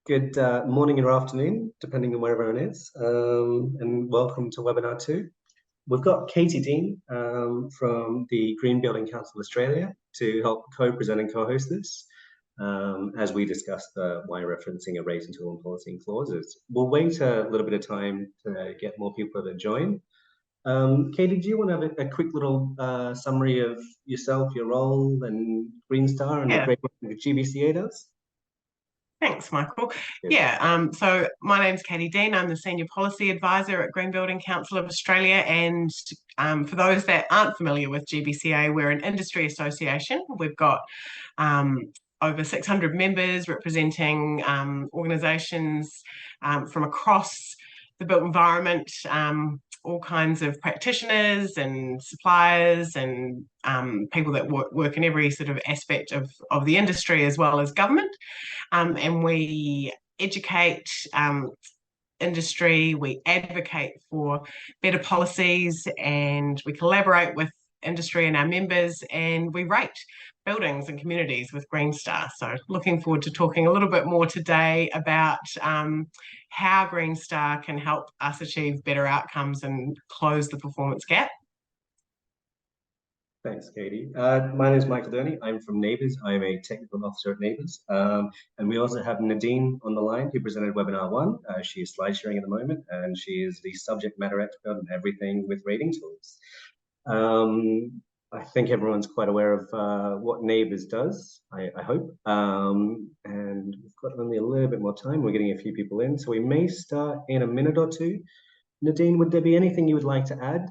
Good morning or afternoon, depending on where everyone is, and welcome to webinar two. We've got Katie Dean from the Green Building Council Australia to help co-present and co-host this as we discuss why referencing a rating tool and policy and clauses. We'll wait a little bit of time to get more people to join. Katie, do you want to have a quick little summary of yourself, your role, and Green Star and the great work that GBCA does? Thanks, Michael. Good. So my name's Katie Dean. I'm the Senior Policy Advisor at Green Building Council of Australia. And for those that aren't familiar with GBCA, we're an industry association. We've got over 600 members representing organisations from across the built environment, all kinds of practitioners and suppliers and people that work in every sort of aspect of the industry as well as government. And we educate industry, we advocate for better policies, and we collaborate with industry and our members, and we rate buildings and communities with Green Star. So looking forward to talking a little bit more today about how Green Star can help us achieve better outcomes and close the performance gap. Thanks, Katie. My name is Michael Durney. I'm from Neighbours. I'm a technical officer at Neighbours. And we also have Nadine on the line who presented webinar one. She is slide sharing at the moment, and she is the subject matter expert on everything with rating tools. I think everyone's quite aware of what Neighbours does, I hope. And we've got only a little bit more time. We're getting a few people in, so we may start in a minute or two. Nadine, would there be anything you would like to add,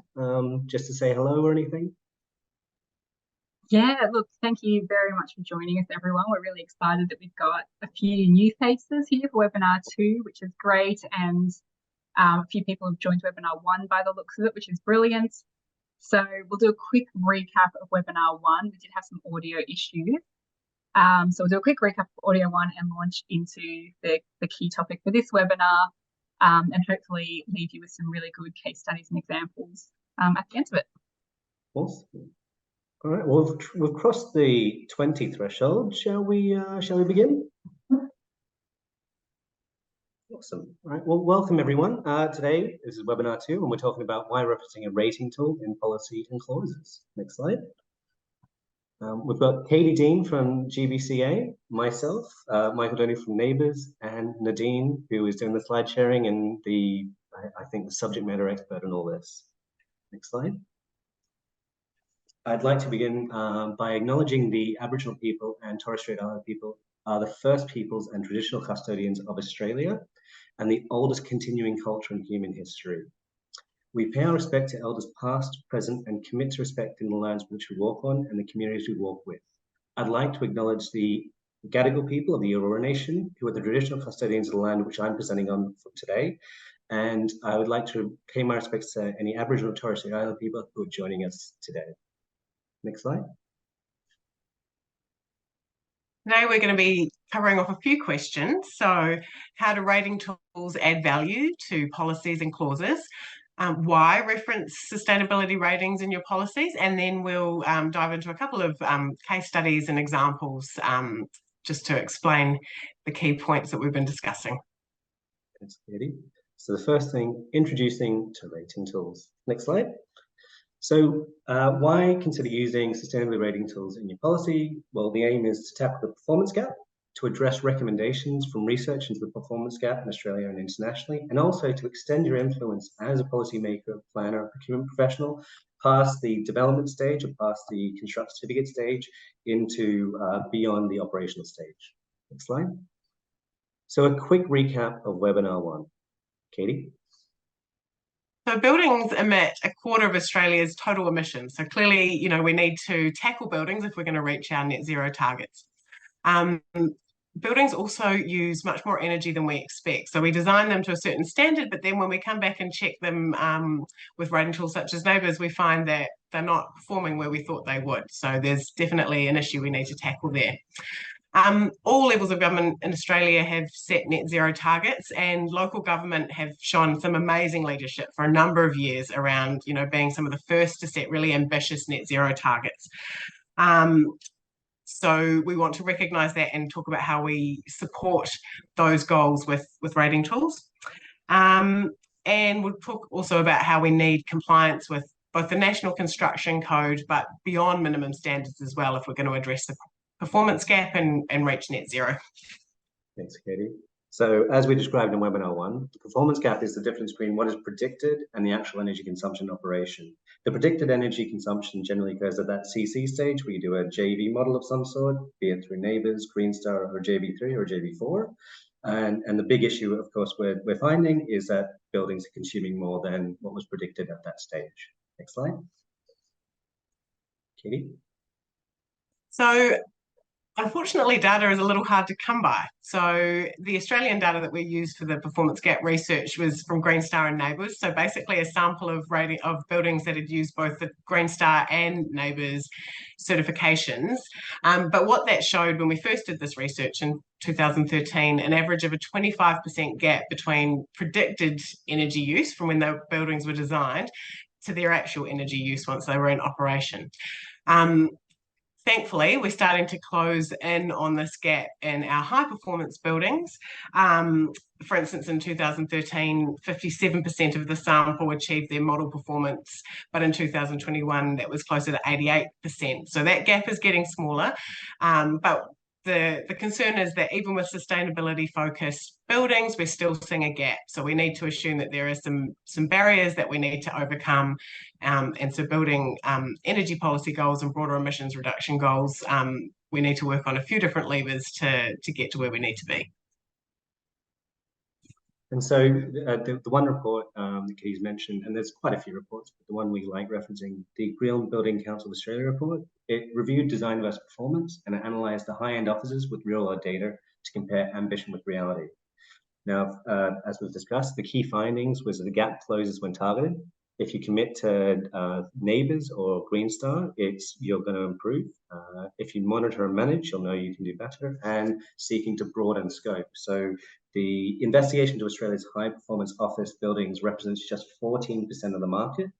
just to say hello or anything? Yeah, look, thank you very much for joining us, everyone. We're really excited that we've got a few new faces here for webinar two, which is great. And a few people have joined webinar one by the looks of it, which is brilliant. So we'll do a quick recap of webinar one. We did have some audio issues. So we'll do a quick recap of audio one and launch into the key topic for this webinar, and hopefully leave you with some really good case studies and examples at the end of it. Awesome. All right, well, we've crossed the 20 threshold. Shall we begin? Awesome. All right, well, welcome everyone. Today, this is webinar two, and we're talking about why referencing a rating tool in policy and clauses. Next slide. We've got Katie Dean from GBCA, myself, Michael Doney from Neighbours, and Nadine, who is doing the slide sharing and I think the subject matter expert on all this. Next slide. I'd like to begin by acknowledging the Aboriginal people and Torres Strait Islander people are the first peoples and traditional custodians of Australia and the oldest continuing culture in human history. We pay our respect to elders past, present, and commit to respecting the lands which we walk on and the communities we walk with. I'd like to acknowledge the Gadigal people of the Eora Nation, who are the traditional custodians of the land which I'm presenting on today. And I would like to pay my respects to any Aboriginal and Torres Strait Islander people who are joining us today. Next slide. Now we're going to be covering off a few questions. So how do rating tools add value to policies and clauses? Why reference sustainability ratings in your policies? And then we'll dive into a couple of case studies and examples just to explain the key points that we've been discussing. Thanks, Katie. So the first thing, introducing to rating tools. Next slide. So why consider using sustainability rating tools in your policy? Well, the aim is to tackle the performance gap, to address recommendations from research into the performance gap in Australia and internationally, and also to extend your influence as a policymaker, planner, procurement professional, past the development stage or past the construct certificate stage into beyond the operational stage. Next slide. So a quick recap of webinar one. Katie? So buildings emit a quarter of Australia's total emissions. So clearly, you know, we need to tackle buildings if we're going to reach our net zero targets. Buildings also use much more energy than we expect. So we design them to a certain standard, but then when we come back and check them with rating tools such as Neighbours, we find that they're not performing where we thought they would. So there's definitely an issue we need to tackle there. All levels of government in Australia have set net zero targets, and local government have shown some amazing leadership for a number of years around, you know, being some of the first to set really ambitious net zero targets. So we want to recognise that and talk about how we support those goals with rating tools. And we'll talk also about how we need compliance with both the National Construction Code, but beyond minimum standards as well, if we're going to address the performance gap and reach net zero. Thanks, Katie. So as we described in webinar 1, the performance gap is the difference between what is predicted and the actual energy consumption operation. The predicted energy consumption generally occurs at that CC stage, where you do a JV model of some sort, be it through Neighbours, Green Star, or JV3 or JV4. And the big issue, of course, we're finding is that buildings are consuming more than what was predicted at that stage. Next slide. Katie? So unfortunately, data is a little hard to come by. So the Australian data that we used for the performance gap research was from Green Star and Neighbours. So basically a sample of buildings that had used both the Green Star and Neighbours certifications. But what that showed when we first did this research in 2013, an average of a 25% gap between predicted energy use from when the buildings were designed to their actual energy use once they were in operation. Thankfully, we're starting to close in on this gap in our high performance buildings. For instance, in 2013, 57% of the sample achieved their model performance, but in 2021, that was closer to 88%. So that gap is getting smaller, but the concern is that even with sustainability focused buildings, we're still seeing a gap. So we need to assume that there are some barriers that we need to overcome. And so building energy policy goals and broader emissions reduction goals, we need to work on a few different levers to get to where we need to be. And so the one report that Katie's mentioned, and there's quite a few reports, but the one we like referencing, the Green Building Council of Australia report, it reviewed design versus performance and it analysed the high-end offices with real-world data to compare ambition with reality. Now, as we've discussed, the key findings was that the gap closes when targeted. If you commit to Neighbours or Green Star, you're going to improve. If you monitor and manage, you'll know you can do better, and seeking to broaden scope. So the investigation to Australia's high performance office buildings represents just 14% of the market.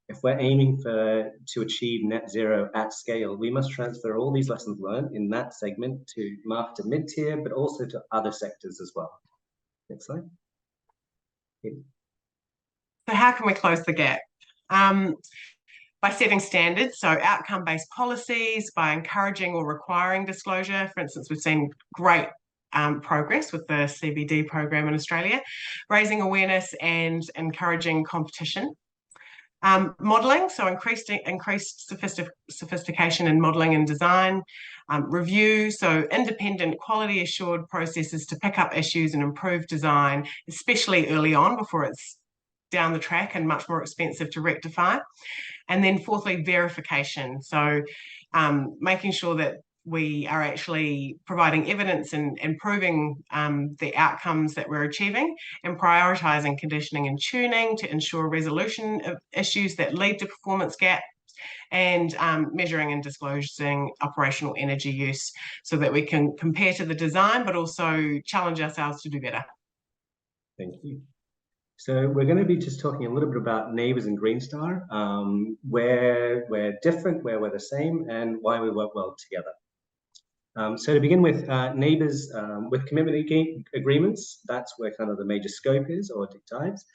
If we're aiming to achieve net zero at scale, we must transfer all these lessons learned in that segment to market to mid-tier, but also to other sectors as well. Next slide. So how can we close the gap? By setting standards, so outcome-based policies, by encouraging or requiring disclosure. For instance, we've seen great progress with the CBD program in Australia, raising awareness and encouraging competition. Modelling, so increased sophistication in modelling and design. Review, so independent quality assured processes to pick up issues and improve design, especially early on before it's down the track and much more expensive to rectify. And then fourthly, verification. So making sure that we are actually providing evidence and proving the outcomes that we're achieving, and prioritising conditioning and tuning to ensure resolution of issues that lead to performance gaps, and measuring and disclosing operational energy use so that we can compare to the design, but also challenge ourselves to do better. Thank you. So we're going to be just talking a little bit about Neighbours and Green Star, where we're different, where we're the same, and why we work well together. So to begin with, Neighbours with commitment agreements, that's where kind of the major scope is, or deep dives.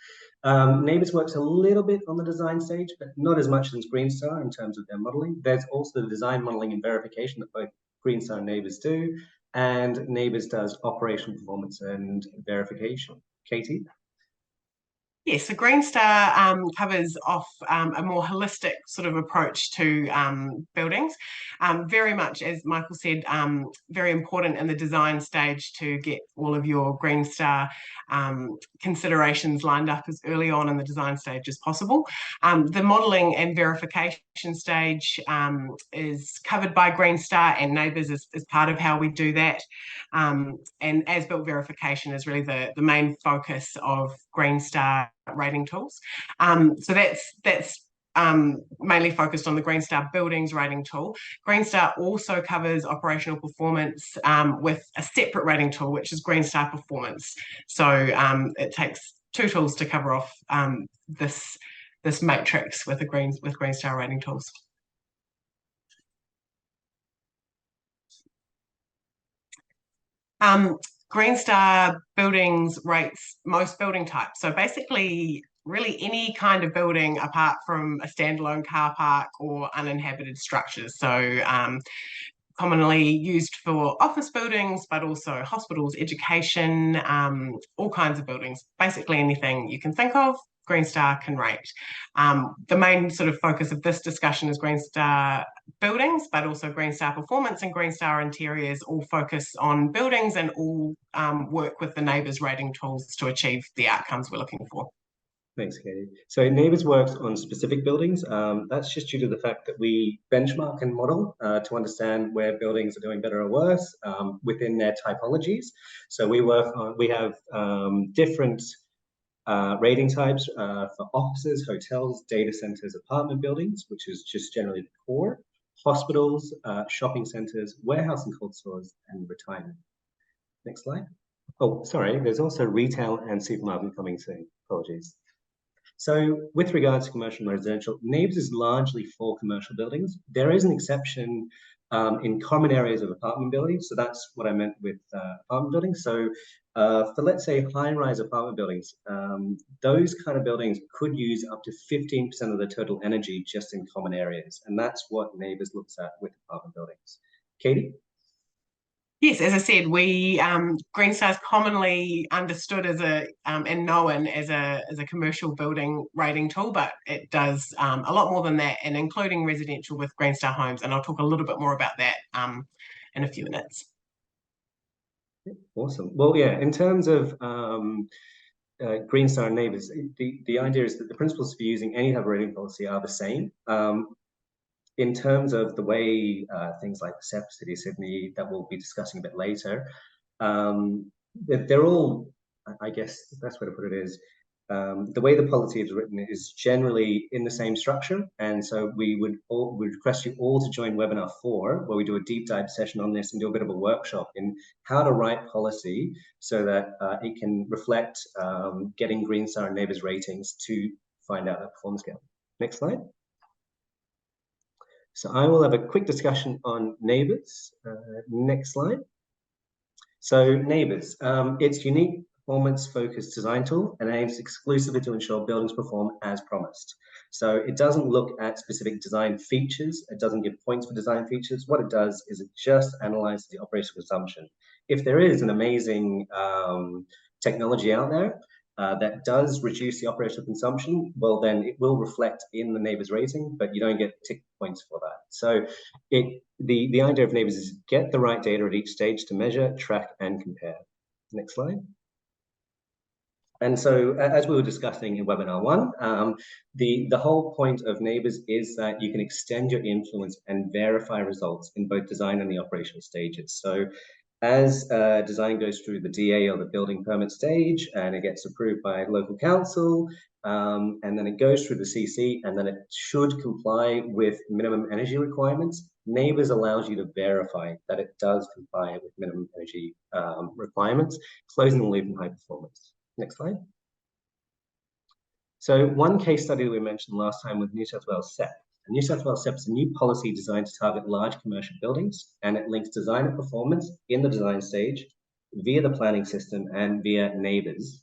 Neighbours works a little bit on the design stage, but not as much as Green Star in terms of their modelling. There's also the design modelling and verification that both Green Star and Neighbours do, and Neighbours does operational performance and verification. Katie? Yes, so Green Star covers off a more holistic sort of approach to buildings. Very much, as Michael said, very important in the design stage to get all of your Green Star considerations lined up as early on in the design stage as possible. The modelling and verification stage is covered by Green Star, and Neighbours is part of how we do that. And as-built verification is really the main focus of Green Star rating tools. So that's mainly focused on the Green Star Buildings rating tool. Green Star also covers operational performance with a separate rating tool, which is Green Star Performance. So it takes two tools to cover off this matrix with Green Star rating tools. Green Star Buildings rates most building types. So basically, really any kind of building apart from a standalone car park or uninhabited structures. So commonly used for office buildings, but also hospitals, education, all kinds of buildings. Basically anything you can think of, Green Star can rate. The main sort of focus of this discussion is Green Star buildings, but also Green Star performance and Green Star interiors all focus on buildings and all work with the NABERS rating tools to achieve the outcomes we're looking for. Thanks, Katie. So NABERS works on specific buildings. That's just due to the fact that we benchmark and model to understand where buildings are doing better or worse within their typologies. So we have different rating types for offices, hotels, data centers, apartment buildings, which is just generally the core, hospitals, shopping centers, warehouse and cold stores, and retirement. Next slide. Oh, sorry, there's also retail and supermarket coming soon. Apologies. So with regards to commercial and residential, NABERS is largely for commercial buildings. There is an exception in common areas of apartment buildings. So that's what I meant with apartment buildings. So for, let's say, high-rise apartment buildings, those kind of buildings could use up to 15% of the total energy just in common areas. And that's what NABERS looks at with apartment buildings. Katie? Yes, as I said, we Green Star is commonly understood as and known as a commercial building rating tool, but it does a lot more than that, and including residential with Green Star Homes, and I'll talk a little bit more about that in a few minutes. Awesome. Well, yeah, in terms of Green Star and NABERS, the idea is that the principles for using any type of rating policy are the same. In terms of the way things like the CEP, City of Sydney, that we'll be discussing a bit later, they're all, I guess the best way to put it is, the way the policy is written is generally in the same structure. And so we would request you all to join webinar 4, where we do a deep dive session on this and do a bit of a workshop in how to write policy so that it can reflect getting Green Star and NABERS ratings to find out that performance scale. Next slide. So I will have a quick discussion on NABERS. Next slide. So NABERS, it's unique performance-focused design tool and aims exclusively to ensure buildings perform as promised. So it doesn't look at specific design features. It doesn't give points for design features. What it does is it just analyzes the operational consumption. If there is an amazing technology out there that does reduce the operational consumption, well, then it will reflect in the NABERS rating, but you don't get tick points for that. So the idea of NABERS is get the right data at each stage to measure, track, and compare. Next slide. And so, as we were discussing in webinar 1, the whole point of NABERS is that you can extend your influence and verify results in both design and the operational stages. So as design goes through the DA or the building permit stage and it gets approved by local council, and then it goes through the CC, and then it should comply with minimum energy requirements, NABERS allows you to verify that it does comply with minimum energy requirements, closing the loop in high performance. Next slide. So one case study that we mentioned last time with New South Wales CEP. New South Wales CEP is a new policy designed to target large commercial buildings, and it links design and performance in the design stage via the planning system and via NABERS.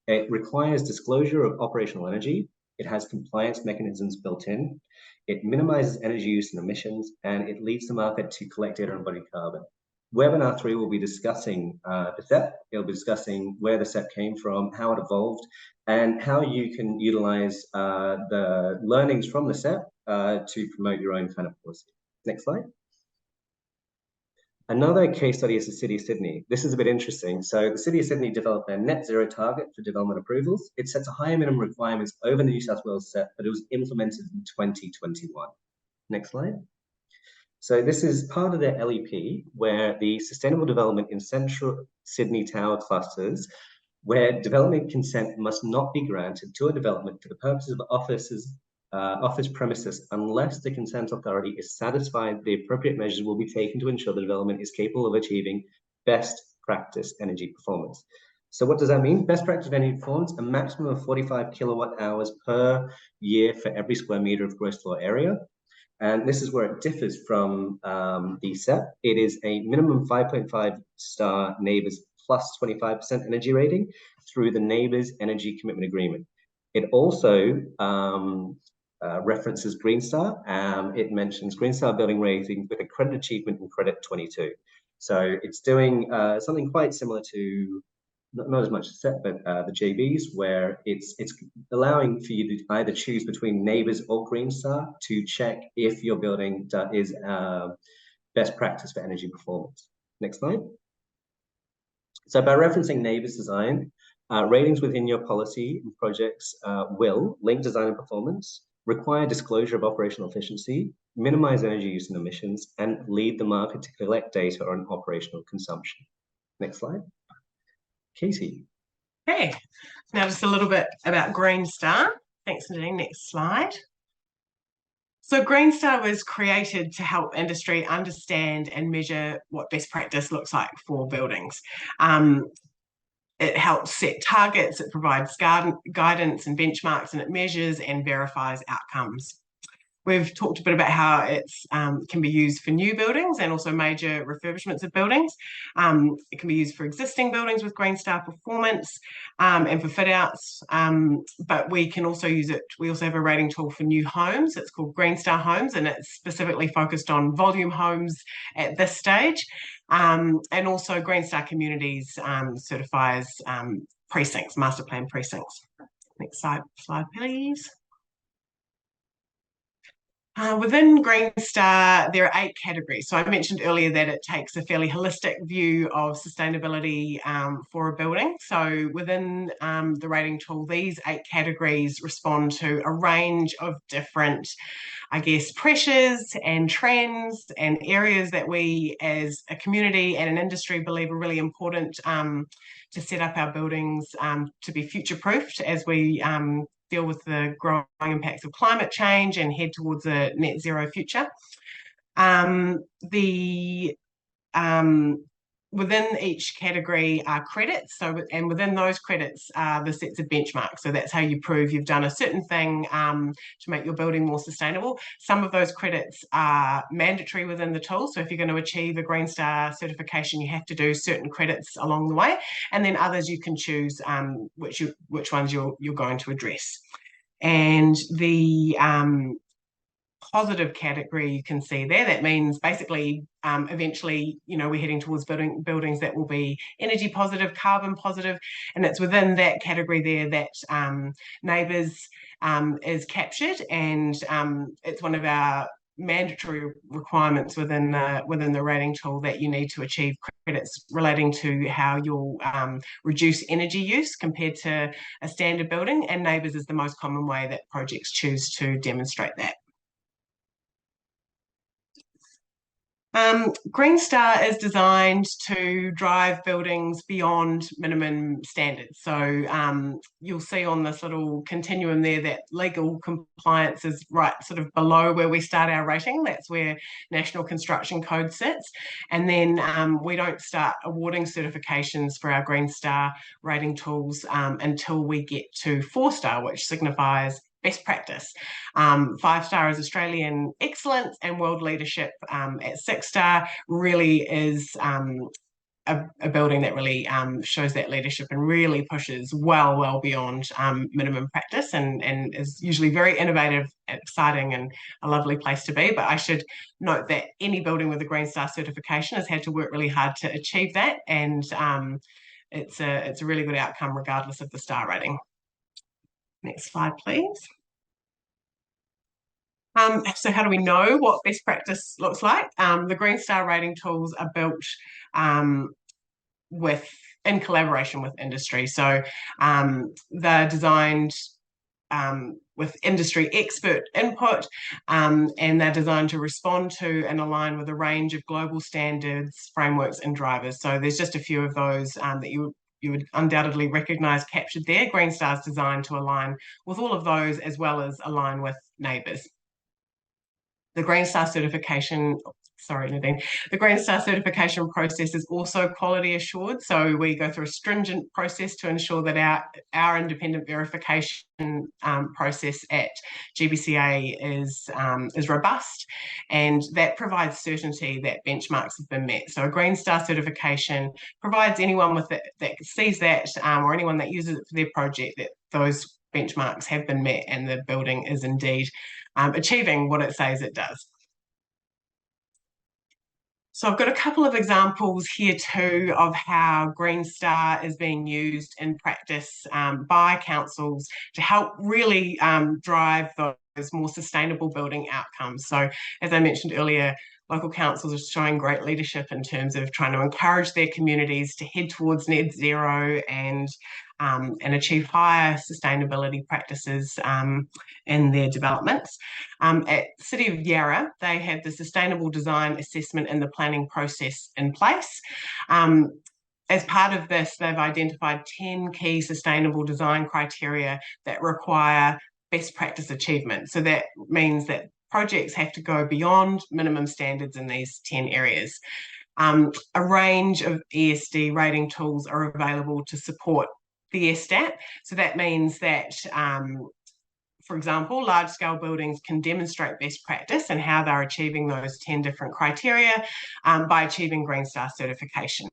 It requires disclosure of operational energy. It has compliance mechanisms built in. It minimizes energy use and emissions, and it leads the market to collect data on embodied carbon. Webinar 3 will be discussing the CEP. It'll be discussing where the CEP came from, how it evolved, and how you can utilize the learnings from the CEP to promote your own kind of policy. Next slide. Another case study is the City of Sydney. This is a bit interesting. So the City of Sydney developed their net zero target for development approvals. It sets a higher minimum requirements over the New South Wales CEP, but it was implemented in 2021. Next slide. So this is part of their LEP, where the sustainable development in central Sydney tower clusters, where development consent must not be granted to a development for the purposes of office premises unless the consent authority is satisfied the appropriate measures will be taken to ensure the development is capable of achieving best practice energy performance. So what does that mean? Best practice energy performance, a maximum of 45 kilowatt hours per year for every square meter of gross floor area. And this is where it differs from the SEP. It is a minimum 5.5 star NABERS plus 25% energy rating through the NABERS Energy Commitment Agreement. It also references Green Star. It mentions Green Star building rating with a credit achievement in credit 22. So it's doing something quite similar to, not as much as SEP, but the JBs, where it's allowing for you to either choose between NABERS or Green Star to check if your building is best practice for energy performance. Next slide. So by referencing NABERS design, ratings within your policy and projects will link design and performance, require disclosure of operational efficiency, minimize energy use and emissions, and lead the market to collect data on operational consumption. Next slide. Katie. Okay, now just a little bit about Green Star. Thanks, Nadine. Next slide. So Green Star was created to help industry understand and measure what best practice looks like for buildings. It helps set targets, it provides guidance and benchmarks, and it measures and verifies outcomes. We've talked a bit about how it can be used for new buildings and also major refurbishments of buildings. It can be used for existing buildings with Green Star performance and for fit outs, but we can also use it. We also have a rating tool for new homes. It's called Green Star Homes, and it's specifically focused on volume homes at this stage. And also Green Star Communities certifies precincts, master plan precincts. Next slide please. Within Green Star, there are 8 categories. So I mentioned earlier that it takes a fairly holistic view of sustainability for a building. So within the rating tool, these 8 categories respond to a range of different, I guess, pressures and trends and areas that we as a community and an industry believe are really important to set up our buildings to be future-proofed as we deal with the growing impacts of climate change and head towards a net zero future. Within each category are credits. And within those credits are the sets of benchmarks. So that's how you prove you've done a certain thing to make your building more sustainable. Some of those credits are mandatory within the tool. So if you're going to achieve a Green Star certification, you have to do certain credits along the way. And then others you can choose which ones you're going to address. And the positive category you can see there, that means basically eventually, we're heading towards buildings that will be energy positive, carbon positive, and it's within that category there that NABERS is captured, and it's one of our mandatory requirements within the rating tool that you need to achieve credits relating to how you'll reduce energy use compared to a standard building, and NABERS is the most common way that projects choose to demonstrate that. Green Star is designed to drive buildings beyond minimum standards. So you'll see on this little continuum there that legal compliance is right sort of below where we start our rating. That's where National Construction Code sits. And then we don't start awarding certifications for our Green Star rating tools until we get to 4-star, which signifies best practice. 5-star is Australian excellence, and world leadership at 6-star really is a building that really shows that leadership and really pushes well beyond minimum practice, and is usually very innovative, exciting, and a lovely place to be. But I should note that any building with a Green Star certification has had to work really hard to achieve that, and it's a really good outcome regardless of the star rating. Next slide, please. So how do we know what best practice looks like? The Green Star rating tools are built in collaboration with industry. So they're designed with industry expert input, and they're designed to respond to and align with a range of global standards, frameworks, and drivers. So there's just a few of those that you would undoubtedly recognise captured there. Green Star is designed to align with all of those, as well as align with NABERS. The Green Star certification sorry, Nadine. The Green Star certification process is also quality assured. So we go through a stringent process to ensure that our independent verification process at GBCA is robust, and that provides certainty that benchmarks have been met. So a Green Star certification provides anyone with it that sees that or anyone that uses it for their project that those benchmarks have been met and the building is indeed achieving what it says it does. So I've got a couple of examples here too of how Green Star is being used in practice by councils to help really drive those more sustainable building outcomes. So as I mentioned earlier, local councils are showing great leadership in terms of trying to encourage their communities to head towards net zero and achieve higher sustainability practices in their developments. At City of Yarra, they have the sustainable design assessment and the planning process in place. As part of this, they've identified 10 key sustainable design criteria that require best practice achievement. So that means that projects have to go beyond minimum standards in these 10 areas. A range of ESD rating tools are available to support the ESTAT. So that means that for example, large-scale buildings can demonstrate best practice and how they're achieving those 10 different criteria by achieving Green Star certification.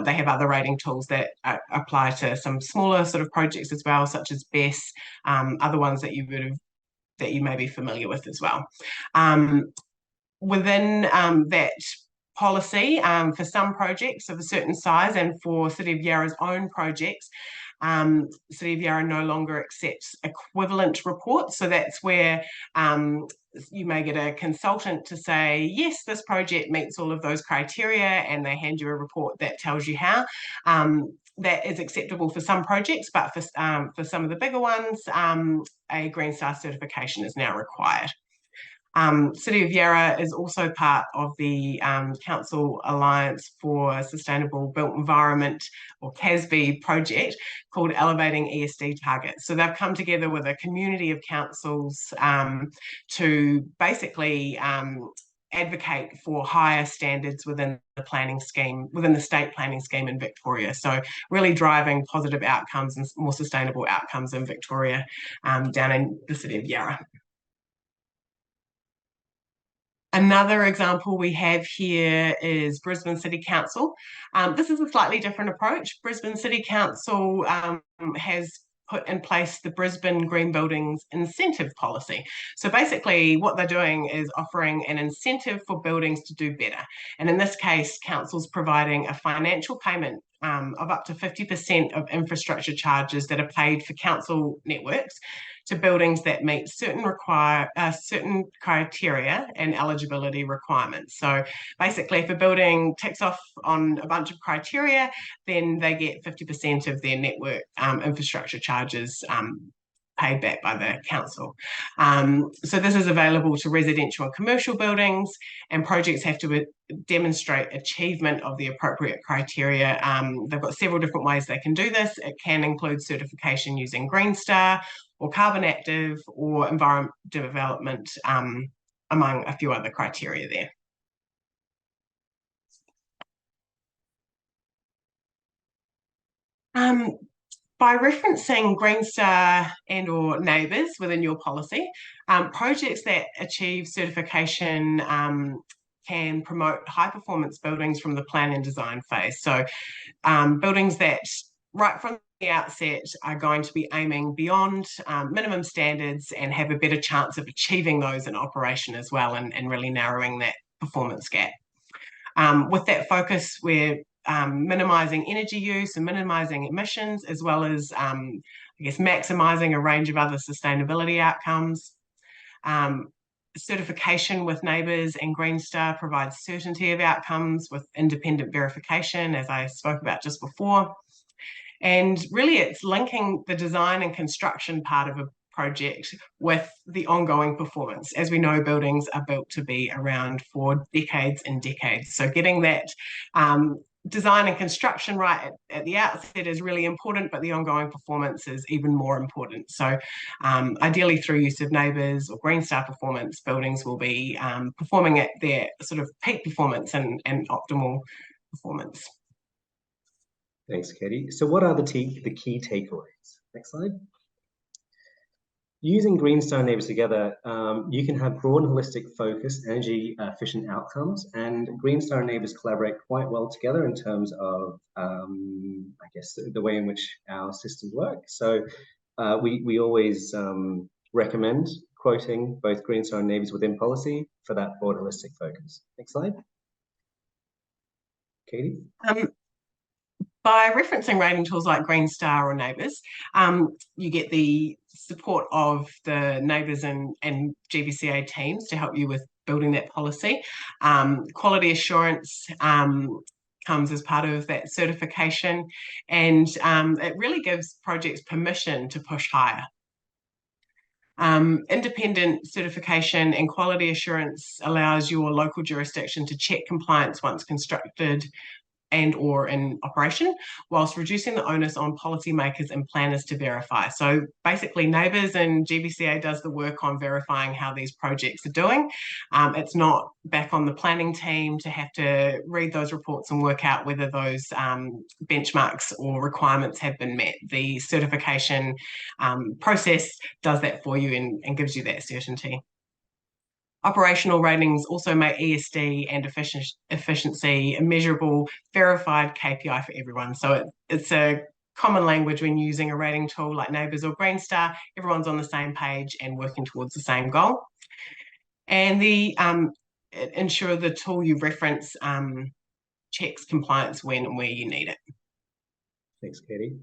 They have other rating tools that apply to some smaller sort of projects as well, such as BESS, other ones that you may be familiar with as well. Within that policy, for some projects of a certain size and for City of Yarra's own projects, City of Yarra no longer accepts equivalent reports. So that's where you may get a consultant to say, yes, this project meets all of those criteria, and they hand you a report that tells you how. That is acceptable for some projects, but for some of the bigger ones, a Green Star certification is now required. City of Yarra is also part of the Council Alliance for Sustainable Built Environment, or CASB project, called Elevating ESD Targets. So they've come together with a community of councils to basically advocate for higher standards within the planning scheme, within the state planning scheme in Victoria. So really driving positive outcomes and more sustainable outcomes in Victoria down in the City of Yarra. Another example we have here is Brisbane City Council. This is a slightly different approach. Brisbane City Council has put in place the Brisbane Green Buildings Incentive Policy. So basically what they're doing is offering an incentive for buildings to do better. And in this case, council's providing a financial payment of up to 50% of infrastructure charges that are paid for council networks to buildings that meet certain criteria and eligibility requirements. So basically, if a building ticks off on a bunch of criteria, then they get 50% of their network infrastructure charges paid back by the council. So this is available to residential and commercial buildings, and projects have to demonstrate achievement of the appropriate criteria. They've got several different ways they can do this. It can include certification using Green Star, or carbon active, or environment development, among a few other criteria there. By referencing Green Star and or neighbours within your policy, projects that achieve certification can promote high performance buildings from the plan and design phase. So buildings that right from the outset are going to be aiming beyond minimum standards and have a better chance of achieving those in operation as well, and really narrowing that performance gap. With that focus, we're minimising energy use and minimising emissions, as well as, maximising a range of other sustainability outcomes. Certification with neighbours and Green Star provides certainty of outcomes with independent verification, as I spoke about just before. And really it's linking the design and construction part of a project with the ongoing performance. As we know, buildings are built to be around for decades and decades. So getting that design and construction right at the outset is really important, but the ongoing performance is even more important. So ideally through use of neighbours or Green Star performance, buildings will be performing at their sort of peak performance and optimal performance. Thanks, Katie. So what are the key takeaways? Next slide. Using Green Star neighbours together, you can have broad and holistic focus, energy efficient outcomes, and Green Star neighbours collaborate quite well together in terms of, I guess, the way in which our systems work. So we always recommend quoting both Green Star and neighbours within policy for that broad holistic focus. Next slide. Katie? By referencing rating tools like Green Star or neighbours, you get the support of the neighbours and GBCA teams to help you with building that policy. Quality assurance comes as part of that certification, and it really gives projects permission to push higher. Independent certification and quality assurance allows your local jurisdiction to check compliance once constructed and or in operation, whilst reducing the onus on policymakers and planners to verify. So basically neighbours and GBCA does the work on verifying how these projects are doing. It's not back on the planning team to have to read those reports and work out whether those benchmarks or requirements have been met. The certification process does that for you and gives you that certainty. Operational ratings also make ESD and efficiency a measurable, verified KPI for everyone. So it's a common language when using a rating tool like Neighbours or Green Star. Everyone's on the same page and working towards the same goal. And ensure the tool you reference checks compliance when and where you need it. Thanks, Katie.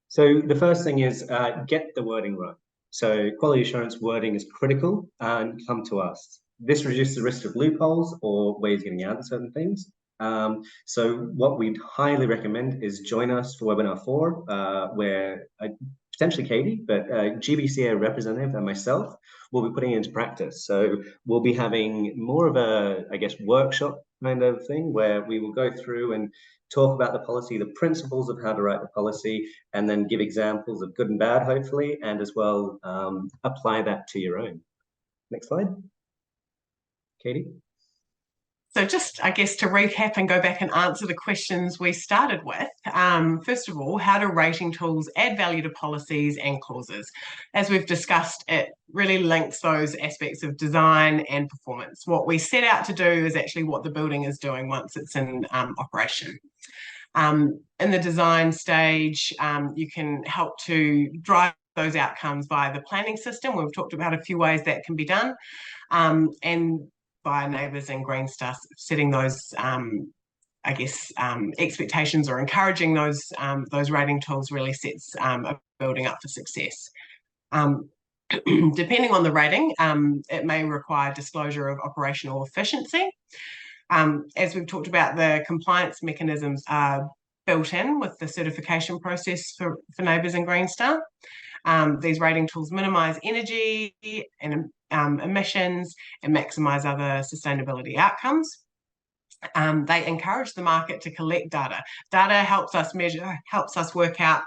So the first thing is get the wording right. So quality assurance wording is critical, and come to us. This reduces the risk of loopholes or ways of getting out of certain things. So what we'd highly recommend is join us for webinar 4, where potentially Katie, but GBCA representative and myself will be putting it into practice. So we'll be having more of a, I guess, workshop kind of thing where we will go through and talk about the policy, the principles of how to write the policy, and then give examples of good and bad, hopefully, and as well apply that to your own. Next slide. Katie? So just, I guess, to recap and go back and answer the questions we started with. First of all, how do rating tools add value to policies and clauses? As we've discussed, it really links those aspects of design and performance. What we set out to do is actually what the building is doing once it's in operation. In the design stage, you can help to drive those outcomes via the planning system. We've talked about a few ways that can be done. And by Neighbours and Green Star setting those, I guess, expectations or encouraging those rating tools really sets a building up for success. Depending on the rating, it may require disclosure of operational efficiency. As we've talked about, the compliance mechanisms are built in with the certification process for Neighbours and Green Star. These rating tools minimise energy and emissions and maximise other sustainability outcomes. They encourage the market to collect data. Data helps us measure, helps us work out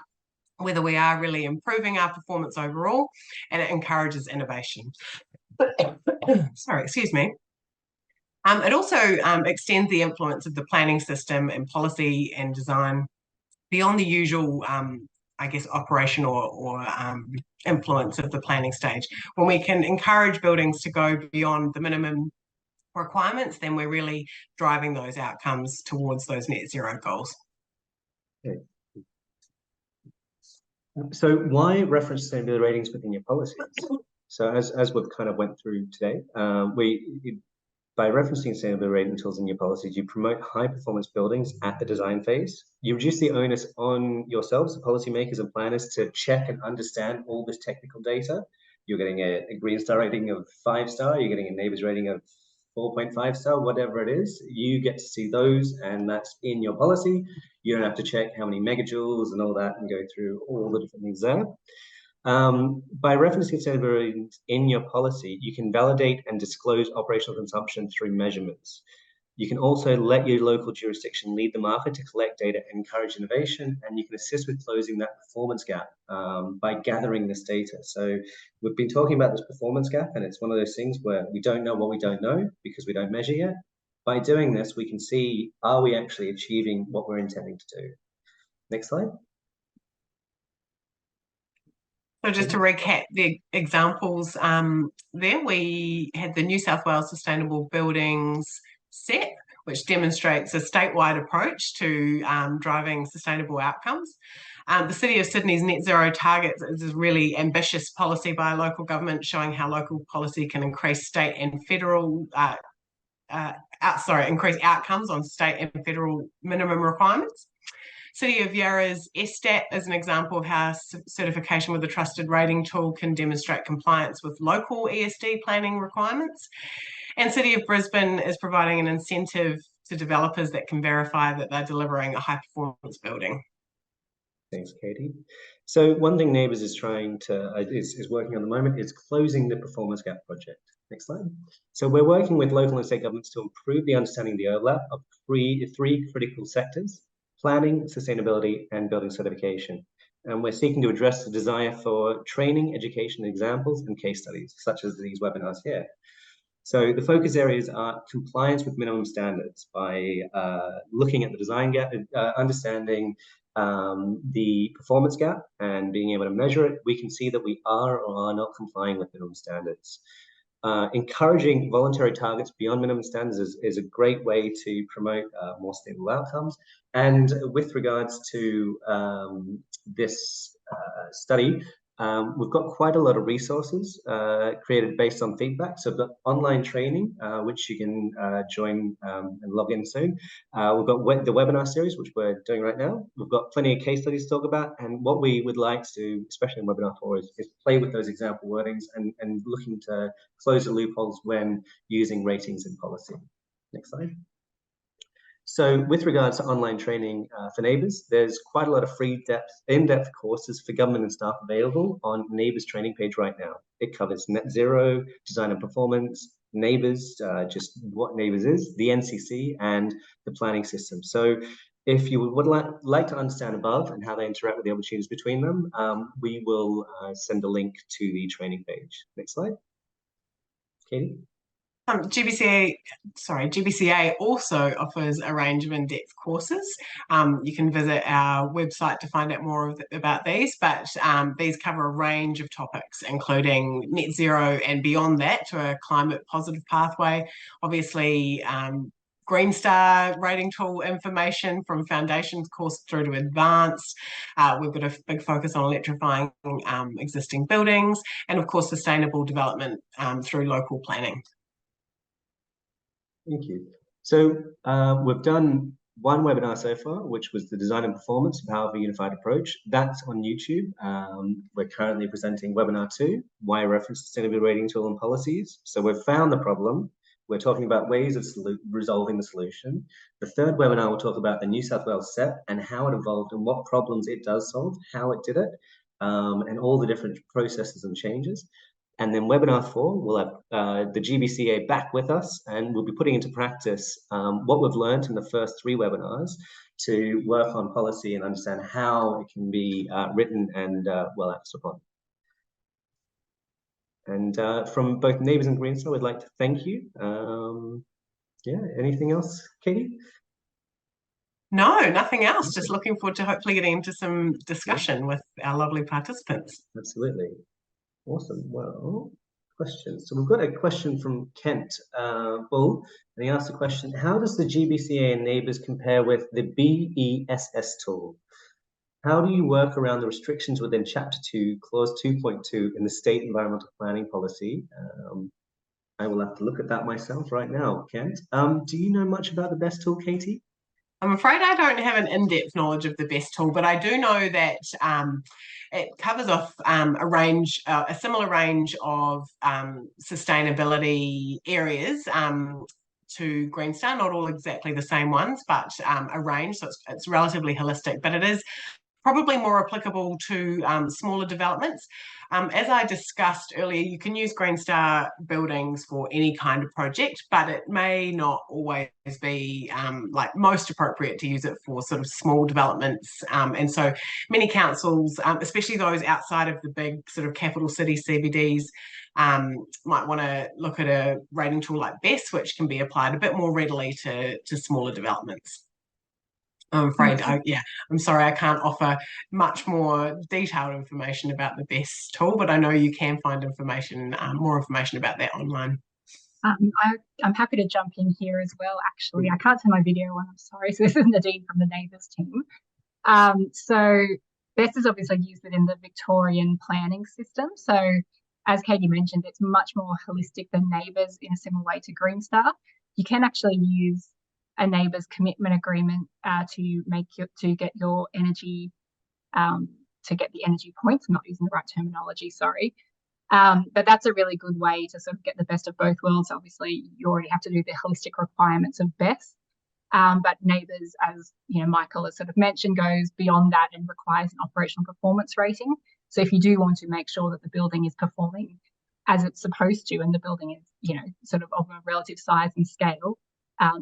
whether we are really improving our performance overall, and it encourages innovation. Sorry, excuse me. It also extends the influence of the planning system and policy and design beyond the usual I guess, operation or influence of the planning stage. When we can encourage buildings to go beyond the minimum requirements, then we're really driving those outcomes towards those net zero goals. Okay. So why reference sustainability ratings within your policies? So as we've kind of went through today, by referencing sustainability rating tools in your policies, you promote high-performance buildings at the design phase. You reduce the onus on yourselves, the policymakers and planners, to check and understand all this technical data. You're getting a Green Star rating of 5-star, you're getting a Neighbours rating of 4.5-star, whatever it is. You get to see those, and that's in your policy. You don't have to check how many megajoules and all that and go through all the different things there. By referencing sustainability in your policy, you can validate and disclose operational consumption through measurements. You can also let your local jurisdiction lead the market to collect data and encourage innovation, and you can assist with closing that performance gap by gathering this data. So we've been talking about this performance gap, and it's one of those things where we don't know what we don't know because we don't measure yet. By doing this, we can see, are we actually achieving what we're intending to do? Next slide. So just to recap the examples there, we had the New South Wales Sustainable Buildings set, which demonstrates a statewide approach to driving sustainable outcomes. The City of Sydney's net zero targets is a really ambitious policy by a local government, showing how local policy can increase state and federal increase outcomes on state and federal minimum requirements. City of Yarra's SSTAT is an example of how certification with a trusted rating tool can demonstrate compliance with local ESD planning requirements. And City of Brisbane is providing an incentive to developers that can verify that they're delivering a high performance building. Thanks, Katie. So one thing Neighbours is trying to is working on the moment is closing the performance gap project. Next slide. So we're working with local and state governments to improve the understanding of the overlap of three critical sectors: planning, sustainability, and building certification. And we're seeking to address the desire for training, education, examples, and case studies, such as these webinars here. So the focus areas are compliance with minimum standards by looking at the design gap, understanding the performance gap, and being able to measure it. We can see that we are or are not complying with minimum standards. Encouraging voluntary targets beyond minimum standards is a great way to promote more stable outcomes. And with regards to this study, we've got quite a lot of resources created based on feedback. So we've got online training, which you can join and log in soon. We've got the webinar series, which we're doing right now. We've got plenty of case studies to talk about. And what we would like to do, especially in webinar 4, is play with those example wordings and looking to close the loopholes when using ratings in policy. Next slide. So with regards to online training for Neighbours, there's quite a lot of free in-depth courses for government and staff available on Neighbours training page right now. It covers net zero, design and performance, Neighbours, just what Neighbours is, the NCC, and the planning system. So if you would like to understand above and how they interact with the opportunities between them, we will send a link to the training page. Next slide. Katie? GBCA also offers a range of in-depth courses. You can visit our website to find out more about these, but these cover a range of topics, including net zero and beyond that to a climate positive pathway. Obviously, Green Star rating tool information from foundations course through to advanced. We've got a big focus on electrifying existing buildings, and of course, sustainable development through local planning. Thank you. So we've done one webinar so far, which was the design and performance of Power of a Unified Approach. That's on YouTube. We're currently presenting webinar 2, why reference sustainability rating tool and policies. So we've found the problem. We're talking about ways of resolving the solution. The third webinar will talk about the New South Wales SEP and how it evolved and what problems it does solve, how it did it, and all the different processes and changes. And then webinar 4, we'll have the GBCA back with us, and we'll be putting into practice what we've learned in the first 3 webinars to work on policy and understand how it can be written and well acted upon. And from both Neighbours and Green Star, we'd like to thank you. Yeah, anything else, Katie? No, nothing else. Just looking forward to hopefully getting into some discussion with our lovely participants. Absolutely. Awesome. Well, questions. So we've got a question from Kent Bull, and he asked the question: how does the GBCA and Neighbours compare with the BESS tool? How do you work around the restrictions within Chapter 2, Clause 2.2 in the State Environmental Planning Policy? I will have to look at that myself right now, Kent. Do you know much about the BESS tool, Katie? I'm afraid I don't have an in-depth knowledge of the BESS tool, but I do know that it covers off a similar range of sustainability areas to Green Star, not all exactly the same ones, but a range. So it's relatively holistic, but it is probably more applicable to smaller developments. As I discussed earlier, you can use Green Star buildings for any kind of project, but it may not always be like most appropriate to use it for sort of small developments. And so many councils, especially those outside of the big sort of capital city CBDs, might want to look at a rating tool like BESS, which can be applied a bit more readily to smaller developments. I'm afraid, I'm sorry, I can't offer much more detailed information about the BESS tool, but I know you can find information, more information about that online. I'm happy to jump in here as well, actually. I can't turn my video on, I'm sorry. So this is Nadine from the Neighbours team. So BESS is obviously used within the Victorian planning system. So as Katie mentioned, it's much more holistic than Neighbours in a similar way to Green Star. You can actually use a neighbour's commitment agreement to get your energy, to get the energy points. I'm not using the right terminology, sorry. But that's a really good way to sort of get the best of both worlds. Obviously, you already have to do the holistic requirements of BESS, but Neighbours, as you know, Michael has sort of mentioned, goes beyond that and requires an operational performance rating. So if you do want to make sure that the building is performing as it's supposed to, and the building is, you know, sort of a relative size and scale,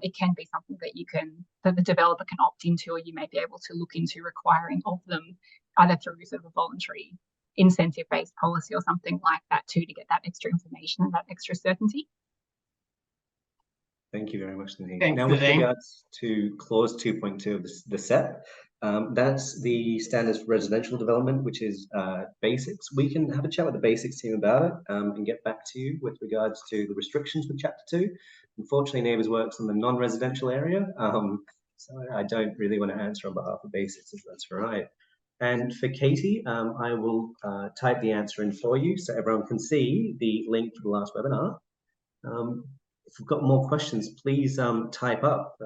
it can be something that the developer can opt into, or you may be able to look into requiring of them, either through sort of a voluntary incentive-based policy or something like that too, to get that extra information and that extra certainty. Thank you very much, Nadine. Thanks, now, with Nadine. regards to clause 2.2 of the SEP, that's the standards for residential development, which is basics. We can have a chat with the basics team about it and get back to you with regards to the restrictions with Chapter 2. Unfortunately, Neighbours works on the non-residential area, so I don't really want to answer on behalf of basics, if that's all right. And for Katie, I will type the answer in for you so everyone can see the link to the last webinar. If you've got more questions, please type up,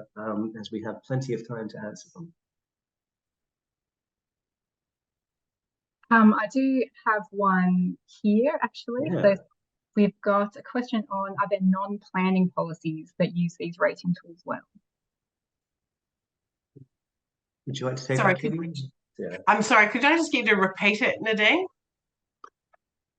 as we have plenty of time to answer them. I do have one here, actually. Yeah. So we've got a question on, are there non-planning policies that use these rating tools well? Would you like to say Sorry, that, Katie? Yeah. I'm sorry, could I just get you to repeat it, Nadine?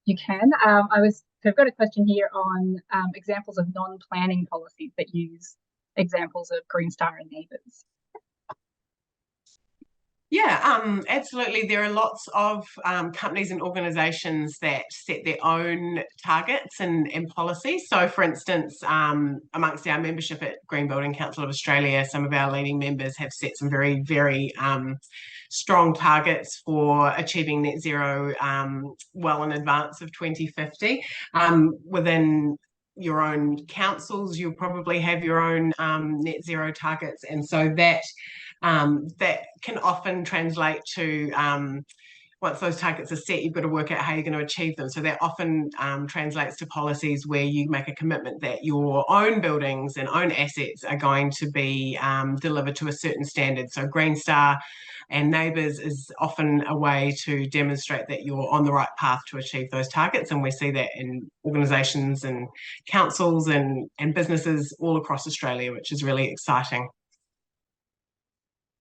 You can. I've got a question here on examples of non-planning policies that use examples of Green Star and Neighbours. Yeah, absolutely. There are lots of companies and organisations that set their own targets and policies. So, for instance, amongst our membership at Green Building Council of Australia, some of our leading members have set some very, very strong targets for achieving net zero well in advance of 2050. Within your own councils, you'll probably have your own net zero targets, and so that can often translate to, once those targets are set, you've got to work out how you're going to achieve them. So that often translates to policies where you make a commitment that your own buildings and own assets are going to be delivered to a certain standard. So Green Star and Neighbours is often a way to demonstrate that you're on the right path to achieve those targets. And we see that in organisations and councils and businesses all across Australia, which is really exciting.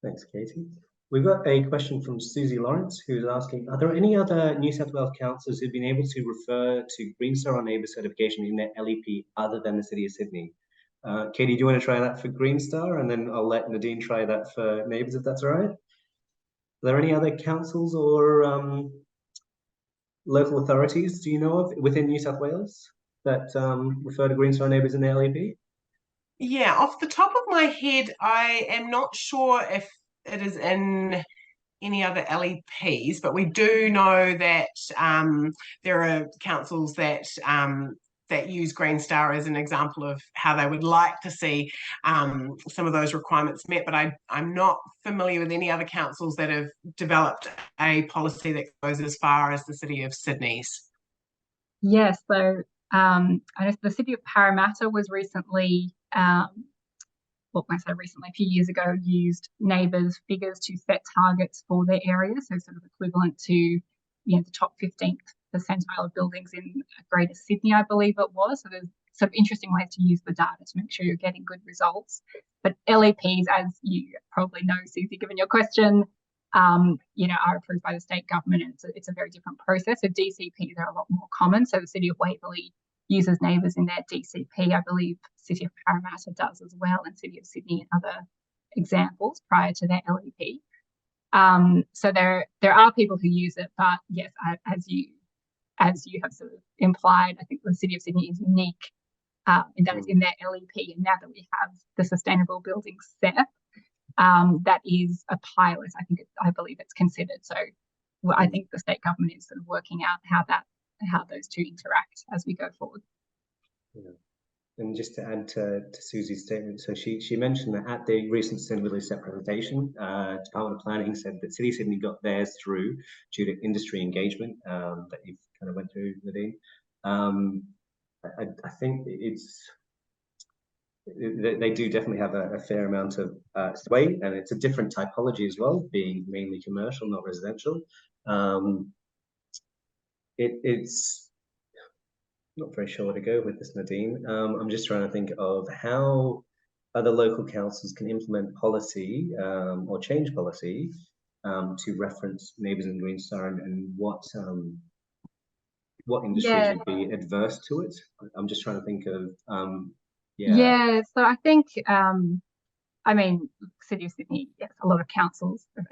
Thanks, Katie. We've got a question from Susie Lawrence, who's asking, are there any other New South Wales councils who've been able to refer to Green Star or Neighbour certification in their LEP other than the City of Sydney? Katie, do you want to try that for Green Star? And then I'll let Nadine try that for Neighbours, if that's all right. Are there any other councils or local authorities, do you know of, within New South Wales that refer to Green Star or Neighbours in their LEP? Yeah, off the top of my head, I am not sure if it is in any other LEPs, but we do know that there are councils that use Green Star as an example of how they would like to see some of those requirements met. But I'm not familiar with any other councils that have developed a policy that goes as far as the City of Sydney's. Yes, so I know the City of Parramatta was recently, what can I say recently, a few years ago, used Neighbours figures to set targets for their area, so sort of equivalent to, you know, the top 15th percentile of buildings in Greater Sydney, I believe it was. So there's sort of interesting ways to use the data to make sure you're getting good results. But LEPs, as you probably know, Susie, given your question, are approved by the state government, and it's a very different process. So DCPs are a lot more common. So the City of Waverley uses neighbours in their DCP. I believe City of Parramatta does as well, and City of Sydney and other examples prior to their LEP. So there are people who use it, but yes, as you have sort of implied, I think the City of Sydney is unique in that it's in their LEP, and now that we have the Sustainable Building SEP, that is a pilot. I believe it's considered. So I think the state government is sort of working out how those two interact as we go forward. Yeah. And just to add to Susie's statement, so she mentioned that at the recent Sustainability SEP presentation, Department of Planning said that City of Sydney got theirs through due to industry engagement that you've kind of went through, Nadine. I think they do definitely have a fair amount of sway, and it's a different typology as well, being mainly commercial, not residential. It's not very sure where to go with this, Nadine. I'm just trying to think of how other local councils can implement policy or change policy to reference neighbours in Green Star, and what industries would be adverse to it. I'm just trying to think of so I think City of Sydney, yes, a lot of councils are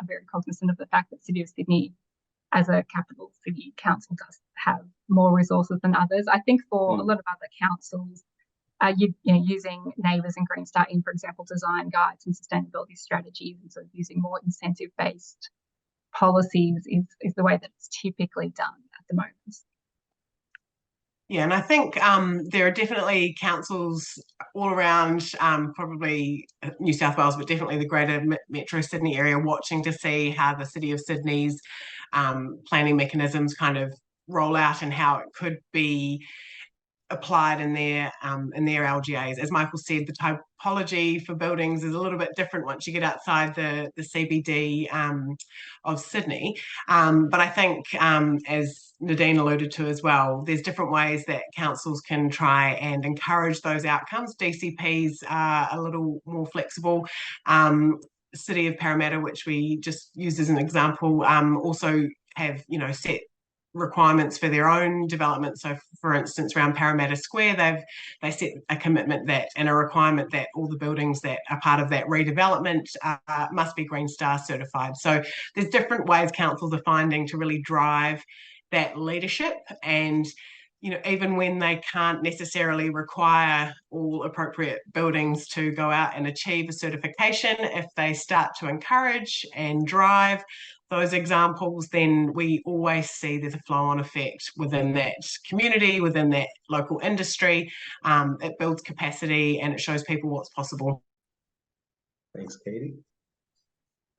very cognizant of the fact that City of Sydney as a capital city council does have more resources than others. I think for a lot of other councils, using neighbours and Green Star in, for example, design guides and sustainability strategies, and sort of using more incentive-based policies is the way that it's typically done at the moment. Yeah, and I think there are definitely councils all around, probably New South Wales, but definitely the greater Metro Sydney area, watching to see how the City of Sydney's planning mechanisms kind of roll out and how it could be applied in their LGAs. As Michael said, the typology for buildings is a little bit different once you get outside the CBD of Sydney. But I think, as Nadine alluded to as well, there's different ways that councils can try and encourage those outcomes. DCPs are a little more flexible. City of Parramatta, which we just used as an example, also have set requirements for their own development. So for instance, around Parramatta Square, they set a commitment that and a requirement that all the buildings that are part of that redevelopment must be Green Star certified. So there's different ways councils are finding to really drive that leadership, and even when they can't necessarily require all appropriate buildings to go out and achieve a certification, if they start to encourage and drive those examples, then we always see there's a flow-on effect within that community, within that local industry. It builds capacity and it shows people what's possible. Thanks, Katie.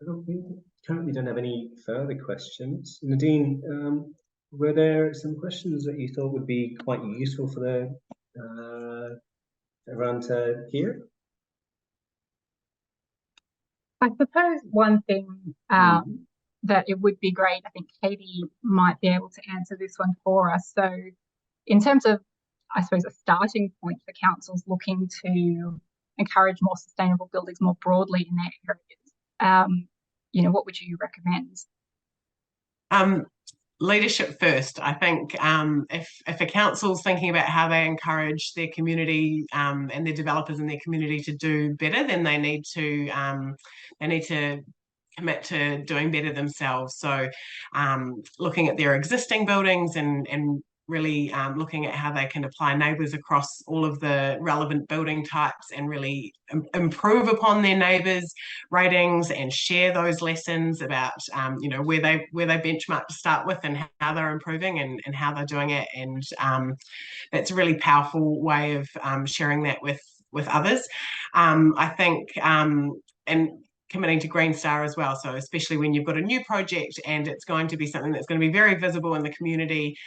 We currently don't have any further questions. Nadine, were there some questions that you thought would be quite useful for everyone to hear? I suppose one thing that it would be great, I think Katie might be able to answer this one for us. So in terms of, I suppose, a starting point for councils looking to encourage more sustainable buildings more broadly in their areas, what would you recommend? Leadership first. I think if a council's thinking about how they encourage their community and their developers in their community to do better, then they need to commit to doing better themselves. So looking at their existing buildings and really looking at how they can apply neighbours across all of the relevant building types and really improve upon their neighbours' ratings and share those lessons about where they benchmark to start with and how they're improving and how they're doing it. And that's a really powerful way of sharing that with others. I think and committing to Green Star as well. So especially when you've got a new project and it's going to be something that's going to be very visible in the community,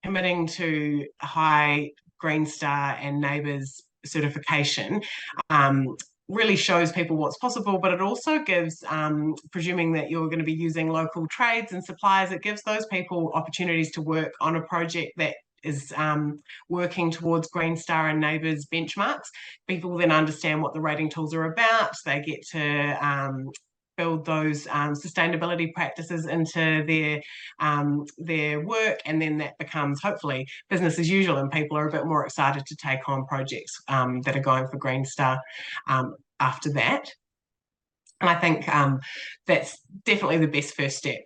committing to high Green Star and neighbours certification really shows people what's possible, but it also gives, presuming that you're going to be using local trades and suppliers, it gives those people opportunities to work on a project that is working towards Green Star and neighbours benchmarks. People then understand what the rating tools are about. They get to build those sustainability practices into their work, and then that becomes hopefully business as usual, and people are a bit more excited to take on projects that are going for Green Star after that. And I think that's definitely the best first step.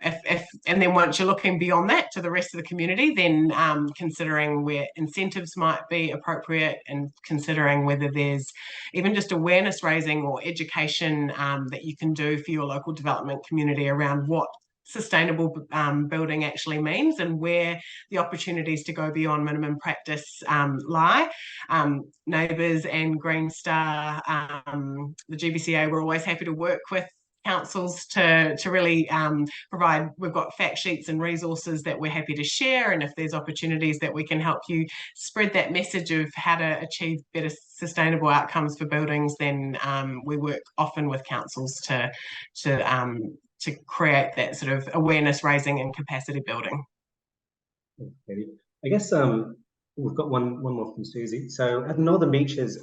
And then once you're looking beyond that to the rest of the community, then considering where incentives might be appropriate, and considering whether there's even just awareness raising or education that you can do for your local development community around what sustainable building actually means, and where the opportunities to go beyond minimum practice lie. NABERS and Green Star, the GBCA, we're always happy to work with councils to really provide. We've got fact sheets and resources that we're happy to share, and if there's opportunities that we can help you spread that message of how to achieve better sustainable outcomes for buildings, then we work often with councils to create that sort of awareness raising and capacity building. Okay. I guess we've got one more from Susie. So at Northern Beaches,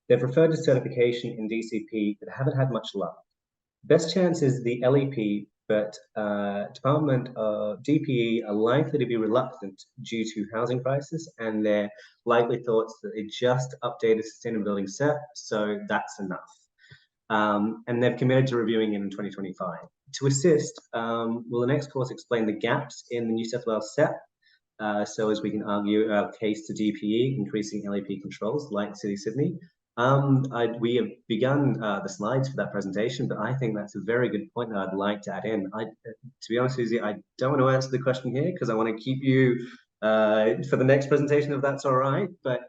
they've referred to certification in DCP but haven't had much luck. Best chance is the LEP, but Department of DPE are likely to be reluctant due to housing crisis and their likely thoughts that they just updated sustainable building set, so that's enough. And they've committed to reviewing it in 2025. To assist, will the next course explain the gaps in the New South Wales set, so as we can argue our case to DPE, increasing LEP controls like City Sydney? We have begun the slides for that presentation, but I think that's a very good point that I'd like to add in. To be honest, Susie, I don't want to answer the question here because I want to keep you for the next presentation, if that's all right. But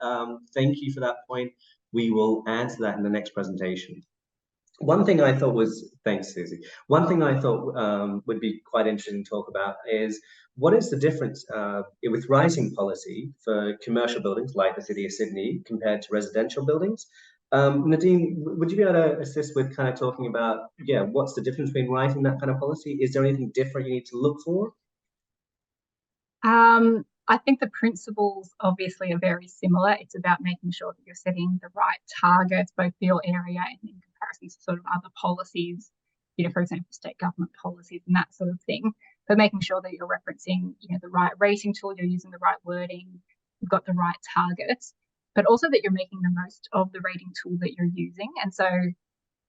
thank you for that point. We will answer that in the next presentation. One thing I thought was, thanks, Susie. One thing I thought would be quite interesting to talk about is what is the difference with rising policy for commercial buildings like the City of Sydney compared to residential buildings? Nadine, would you be able to assist with kind of talking about, yeah, what's the difference between rising that kind of policy? Is there anything different you need to look for? I think the principles obviously are very similar. It's about making sure that you're setting the right targets, both for your area and in comparison to sort of other policies, you know, for example, state government policies and that sort of thing. But making sure that you're referencing, you know, the right rating tool, you're using the right wording, you've got the right targets, but also that you're making the most of the rating tool that you're using. And so,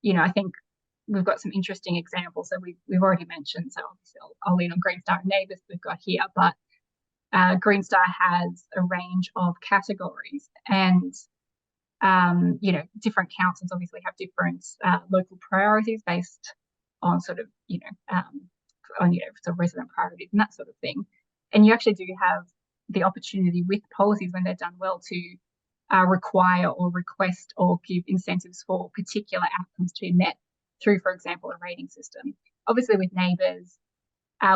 you know, I think we've got some interesting examples that we've already mentioned. So obviously I'll lean on Green Star and NABERS we've got here, but Green Star has a range of categories, and you know, different councils obviously have different local priorities based on sort of, you know, sort of resident priorities and that sort of thing. And you actually do have the opportunity with policies, when they're done well, to require or request or give incentives for particular outcomes to be met through, for example, a rating system. Obviously with NABERS,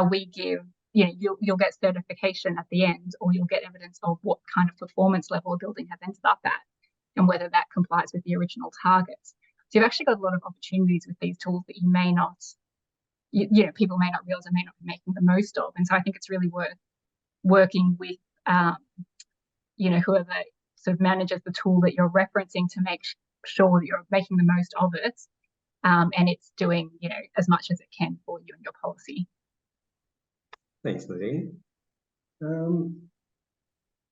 we give, you know, you'll get certification at the end, or you'll get evidence of what kind of performance level a building has ended up at and whether that complies with the original targets. So you've actually got a lot of opportunities with these tools that you may not, you know, people may not realize and may not be making the most of. And so I think it's really worth working with, you know, whoever sort of manages the tool that you're referencing to make sure that you're making the most of it, and it's doing, you know, as much as it can for you and your policy. Thanks, Nadine.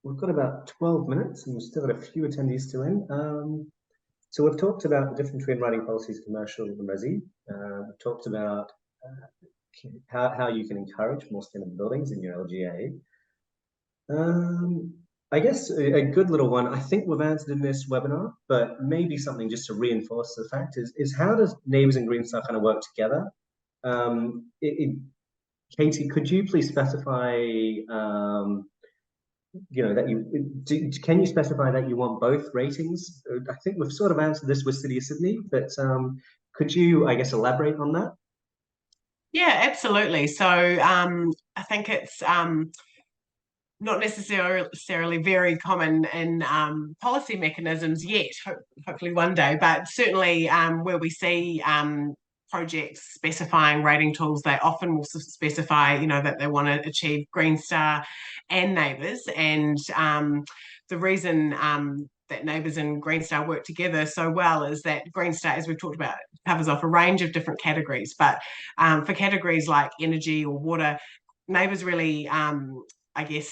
We've got about 12 minutes and we've still got a few attendees still in. So we've talked about the difference between writing policies, commercial and resi. We've talked about how you can encourage more sustainable buildings in your LGA. I guess a good little one, I think we've answered in this webinar, but maybe something just to reinforce the fact is how does NABERS and Green Star kind of work together? Katie, could you please specify, you know, that can you specify that you want both ratings? I think we've sort of answered this with City of Sydney, but could you, I guess, elaborate on that? Yeah, absolutely. So I think it's not necessarily very common in policy mechanisms yet, hopefully one day, but certainly where we see projects specifying rating tools, they often will specify, you know, that they want to achieve Green Star and NABERS. And the reason that NABERS and Green Star work together so well is that Green Star, as we've talked about, covers off a range of different categories. But for categories like energy or water, NABERS really I guess,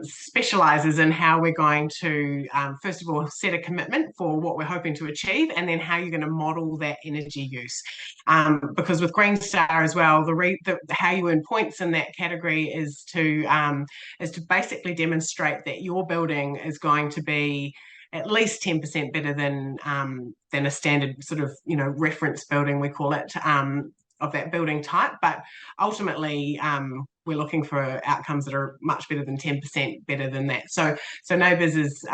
specialises in how we're going to, first of all, set a commitment for what we're hoping to achieve, and then how you're going to model that energy use. Because with Green Star as well, how you earn points in that category is to basically demonstrate that your building is going to be at least 10% better than a standard sort of, reference building, we call it, of that building type. But ultimately, we're looking for outcomes that are much better than 10% better than that. So NABERS is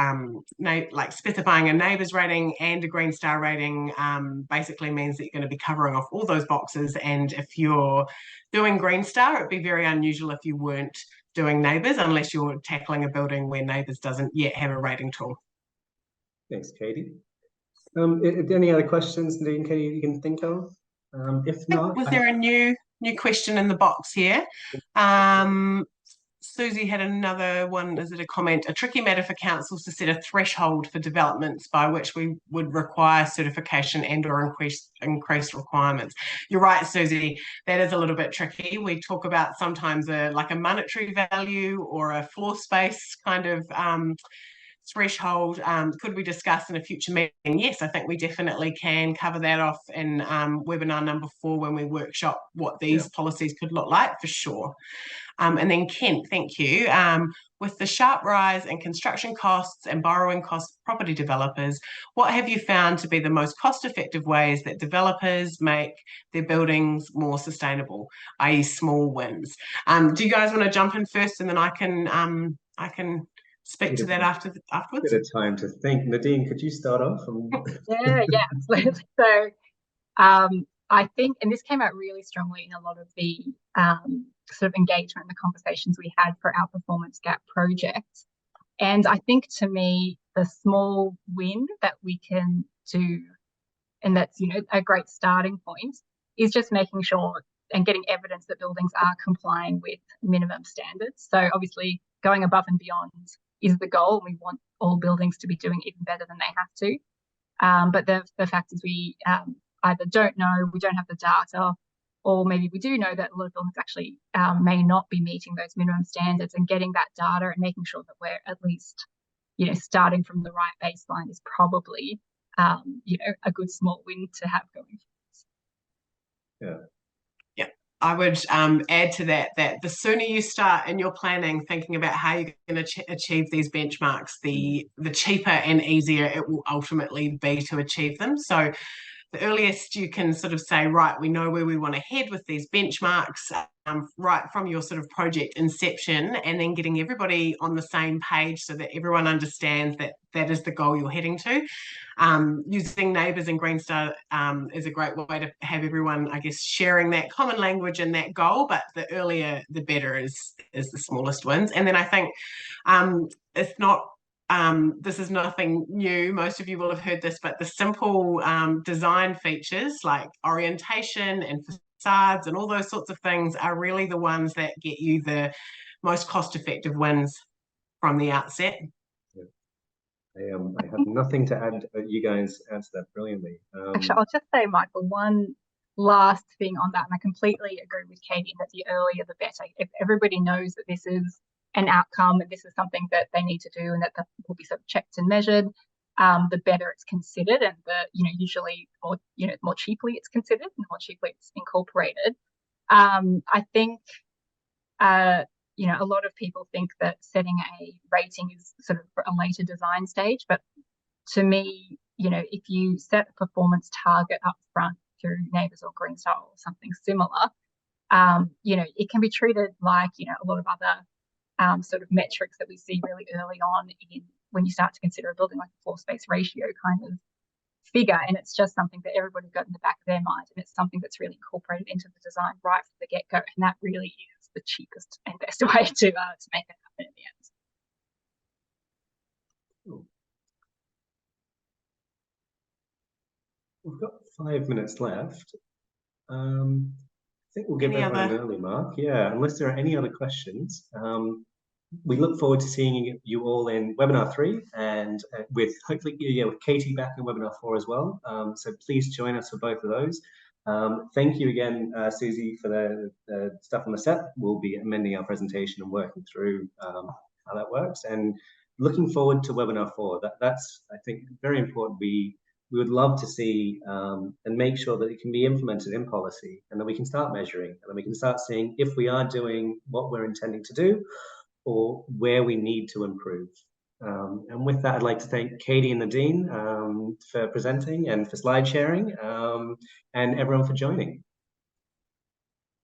like specifying a NABERS rating and a Green Star rating basically means that you're going to be covering off all those boxes. And if you're doing Green Star, it'd be very unusual if you weren't doing NABERS, unless you're tackling a building where NABERS doesn't yet have a rating tool. Thanks, Katie. Any other questions, Nadine, Katie, you can think of? If not, was there a new question in the box here? Susie had another one. Is it a comment? A tricky matter for councils to set a threshold for developments by which we would require certification and/or increased requirements. You're right, Susie. That is a little bit tricky. We talk about sometimes like a monetary value or a floor space kind of threshold. Could we discuss in a future meeting? Yes, I think we definitely can cover that off in webinar number 4 when we workshop what these policies could look like, for sure. And then Kent, thank you. With the sharp rise in construction costs and borrowing costs for property developers, what have you found to be the most cost-effective ways that developers make their buildings more sustainable, i.e. small wins? Do you guys want to jump in first, and then I can speak to that afterwards? Bit of time to think. Nadine, could you start off? Yeah, absolutely. So I think, and this came out really strongly in a lot of the sort of engagement and the conversations we had for our performance gap project. And I think, to me, the small win that we can do, and that's, a great starting point, is just making sure and getting evidence that buildings are complying with minimum standards. So obviously going above and beyond is the goal. We want all buildings to be doing even better than they have to. But the fact is we either don't know, we don't have the data, or maybe we do know that a lot of buildings actually may not be meeting those minimum standards, and getting that data and making sure that we're at least, starting from the right baseline is probably, a good small win to have going forward. Yeah. I would add to that the sooner you start in your planning thinking about how you're going to achieve these benchmarks, the cheaper and easier it will ultimately be to achieve them. So the earliest you can sort of say, right, we know where we want to head with these benchmarks, right from your sort of project inception, and then getting everybody on the same page so that everyone understands that that is the goal you're heading to. Using NABERS and Green Star is a great way to have everyone, I guess, sharing that common language and that goal, but the earlier the better is the smallest wins. And then I think it's not, this is nothing new, most of you will have heard this, but the simple design features like orientation and facades and all those sorts of things are really the ones that get you the most cost-effective wins from the outset. I have nothing to add. You guys answered that brilliantly. Actually, I'll just say, Michael, one last thing on that, and I completely agree with Katie that the earlier the better. If everybody knows that this is an outcome and this is something that they need to do and that will be sort of checked and measured, the better it's considered, and usually more cheaply it's considered and more cheaply it's incorporated. I think a lot of people think that setting a rating is sort of a later design stage, but to me, if you set a performance target up front through NABERS or Green Star or something similar, it can be treated like a lot of other sort of metrics that we see really early on when you start to consider a building, like a floor space ratio kind of figure, and it's just something that everybody got in the back of their mind, and it's something that's really incorporated into the design right from the get-go, and that really is the cheapest and best way to make it happen in the end. Cool. We've got 5 minutes left. I think we'll give everyone an early mark. Yeah, unless there are any other questions. we look forward to seeing you all in webinar 3 and with hopefully with Katie back in webinar 4 as well. So please join us for both of those. Thank you again, Susie, for the stuff on the set. We'll be amending our presentation and working through how that works. And looking forward to webinar 4. That's, I think, very important. We would love to see and make sure that it can be implemented in policy, and that we can start measuring, and then we can start seeing if we are doing what we're intending to do, or where we need to improve. And with that, I'd like to thank Katie and Nadine for presenting and for slide sharing, and everyone for joining.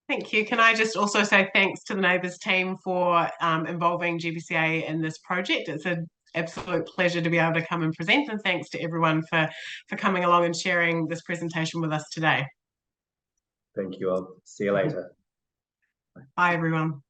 Thank you. Can I just also say thanks to the Neighbours team for involving GBCA in this project. It's an absolute pleasure to be able to come and present, and thanks to everyone for coming along and sharing this presentation with us today. Thank you all. See you later. Bye, everyone.